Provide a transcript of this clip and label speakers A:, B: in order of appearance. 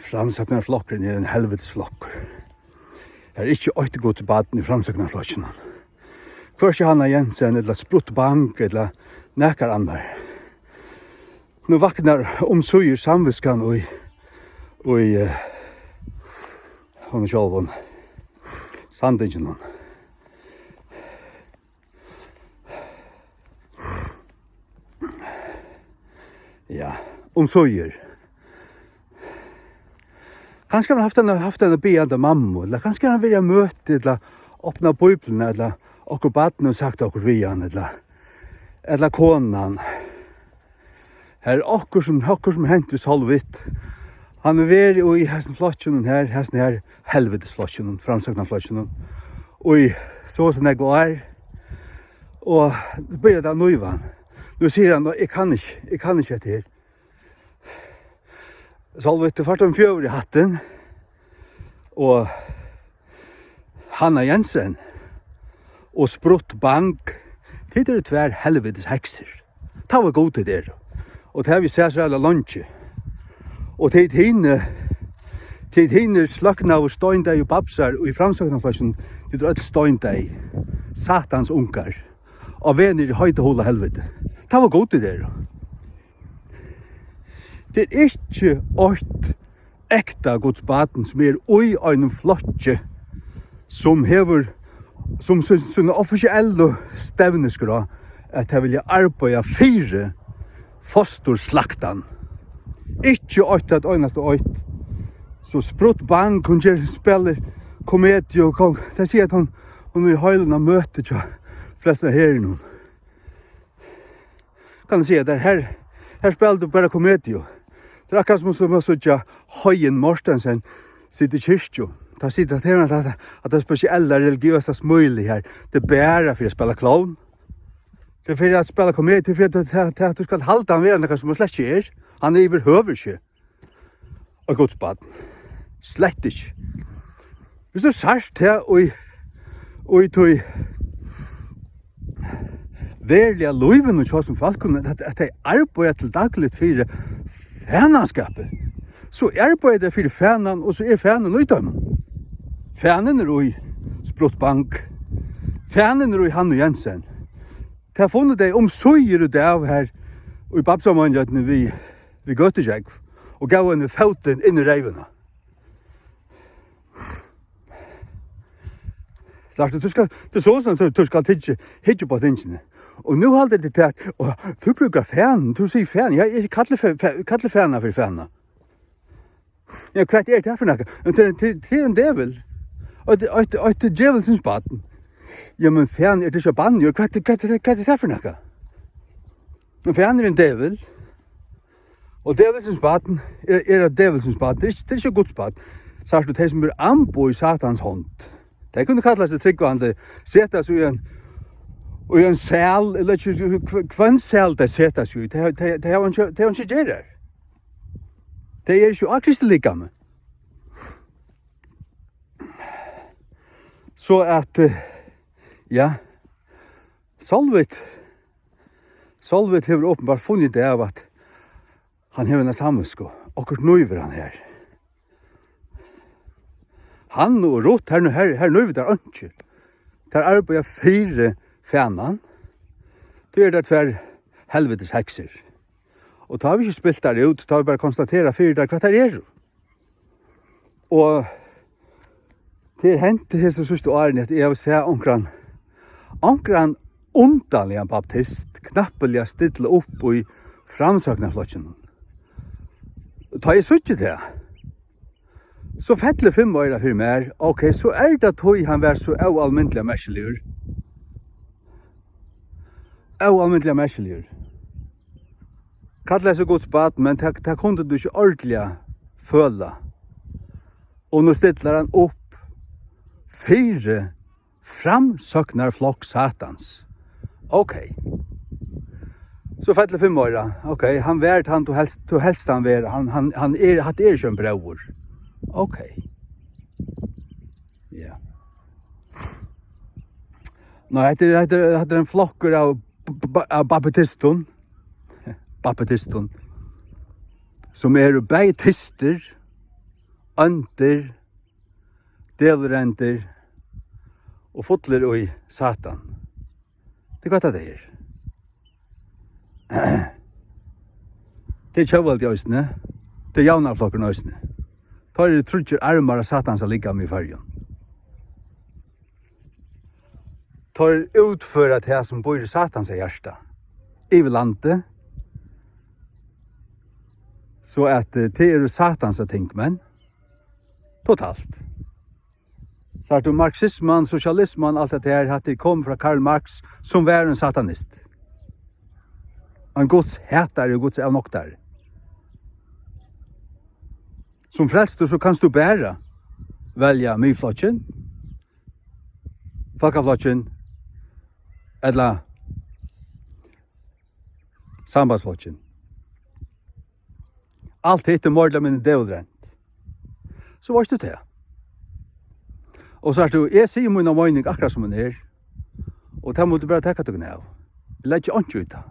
A: Framsøknarflokken en helvetesflokk. Her ikke åtte gå til baden i framsøknarflokken. Først Hanna Jensen, eller Spruttbank, eller nekar annar. Nå vaknar omsuger samviskan og hon sjálvun sandingen hon. Ja, omsuger. Kanskje han haft en beande mamma, eller kanskje han vilja møte, eller åpna bibelen, eller okkur baden og sagt okkur vi han, eller konan. Her er okkur som hent vi salvitt. Han er veri i hesten flotjen her, hesten her helvetesflotjen, framsøknarflotjen, og i så som jeg går, og det blir det nøyvan. Nå sier han, jeg kan ikke etter her. Salvitt er fart om fjøver i hatten, og Hanna Jensen, og Spruttbank, det er tver helvetes hekser. Ta var god til det. Og det har vi sett seg alle lunsje. Og det hinner slakna av støyndeg og babsar, og i framsøknarfløsjen, det er et støyndeg, satans unkar, og venner i høyde hola helvete. Ta var god til det. Det er ikke åt ekta godsbaten som er ui ein flotje, som hever som sånne offisielle stevneskra at jeg vil arbeide 4 fosterslaktan. Ikke 8 at øyneste 8. Så Spruttbank, hun spiller komedie og det sier at hun er i høylen av møtet til flest av her nå. Kan jeg si at her spiller du bare komedie. Det er akkurat som å sitte Høyen Mortensen sitter i kyrkjo. Da sitter at det spesielle religiøse smøylig her, det er bare for å spille klovn. Det er for å spille komedie, det er for at du skal halde han ved noe som slett ikke er. Han er overhøver ikke. Og godsbaden. Slett ikke. Hvis du sørst her og tog verlige løyven og tjå som folk, at de arbeider til daglig for fænanskapet, så arbeider de for fænan, og så er fænan uydømmen. Fænen er i Spruttbank. Fænen er i Hanna Jensen. Det har funnet deg omsøyer det av her i babsammanjøtene vi Gøtejegg og gav henne foten inn i reivene. Det er sånn at du skal hitje på tingene. Og nå holder det til at du bruker fænen, du sier fænen. Jeg kaller fænen for fænen. Ja, hva er det for noe? Det er en devel. Og det er djevelsens baden. Ja, men fænen er det ikke baden. Hva er det for noe? Fænen er en devel. Og djevelsens baden er djevelsens baden. Det er ikke Guds baden. Så er det de som er anbo i satans hånd. De kunne kalle seg tryggvande, sette seg i en sel, eller ikke hva sel de sette seg i. Det har han ikke gjør. Det er ikke akkurat likame. Så at, ja, Solvit har åpenbart funnet det av at han har en sammensko, akkurat nøyver han her. Han og Rott, her nøyver der ønsker. Der arbeider 4 fænan. Det er det tver helvetes hekser. Og da har vi ikke spilt der ut, da har vi bare konstateret 4 der hva det er. Og det er hendt til så sørste årene at jeg vil se onkran underlig en baptist, knappelig stille opp i framsøknarflotjen. Da jeg sørste det, så fettelig 5 år for meg, ok, så er det tog han var så almindelig merkeligur. Almindelig merkeligur. Kallet så godt spat, men det kunne du ikke ordentlig føle. Og nå stiller han opp 4 framsøknarflokk satans. Ok. Så fettelig 5 år, ok, han vært han til helst han vært, han er ikke en bror. Ok. Ja. Nå, det er en flokker av baptiston, som er beitister, ønder, delrender og fotler og i satan. Det er godt det er. Det er kjøvald i øysene. Det er jaunaflokken i øysene. Da er det trudger armar av satan som ligger med i fargen. Da er det utføret det som bor i satans hjärsta. I landet. Så at det er satans ting, men totalt. Så at marxismen, socialismen, alt det her, at det kom fra Karl Marx, som var en satanist. En gods hætare og gods avnoktare. Som frelster så kan du bare velge myflotjen, folkeflotjen, eller sambandsflotjen. Alt heter mordla mine dødrent. Så var det det. Og så er det, jeg sier min mening akkurat som den er, og det må du bare tenke deg av. Jeg legger ikke ut det.